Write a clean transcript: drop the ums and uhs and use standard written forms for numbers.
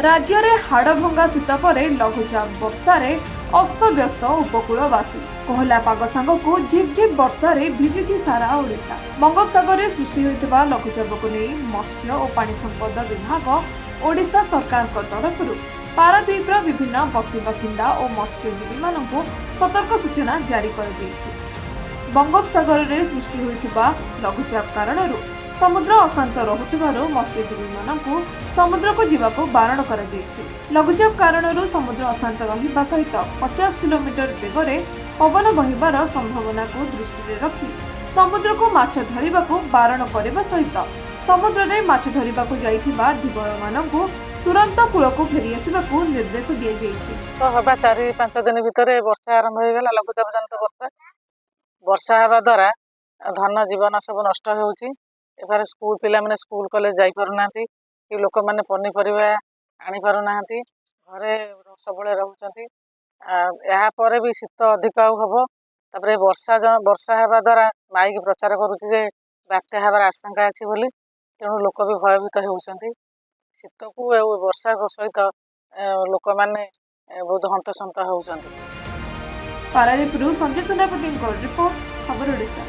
राज्य में हाड़भंगा शीत पर लघुचाप वर्षार अस्तव्यस्त उपकूलवासी कोहला पाग सांगकू झिपझिप वर्षा भिजुची सारा ओडिशा। बंगोपसागर में सृष्टि होता लघुचाप को नहीं मत्स्य और पानी संपद विभाग ओडिशा सरकार तरफ पाराद्वीपर विभिन्न बस्ती बासिंदा और मत्स्यजीवी मानू सतर्क सूचना जारी कर बंगोपसागर में सृष्टि होता लघुचाप कारण समुद्र अशांत रहुथिबारु मत्स्यजीवी मानू समुद्र को जीवाको बारण कर लघुचाप कारण समुद्र अशांत रहिबा सहित 50 किलोमीटर बेगरे पवन बहिबार संभावना को दृष्टि रखी समुद्र को माछ धरिबाकू बारण करने सहित समुद्र में माछ धरिबाकू जाइथिबा धीवर मानू तुरंत कूल को फेरी आसबाकू निर्देश दिया तो हवा 4-5 दिन भितर वर्षा आरंभ हो गला। लघुचाप जनित वर्षा हवा द्वारा धन जीवन सब नष्ट होउची। एबार स्कूल पिला माने स्कूल कॉलेज जाई पारुना कि लोक माने पनीपरिया आनी पारुना घरे सबले रहउचंती। या पर भी शीत अधिक हम तापर वर्षा हवा द्वारा माइक प्रचार करुच्ची जे बात्या हबार आशंका अच्छी बोली तेणु लोक भी भयभीत होउचंती। शीत को वर्षा सहित लोक माने बहुत हंतसंत होउचंती। पारादीपरू संजय सेनापति रिपोर्ट खबर ओडिशा।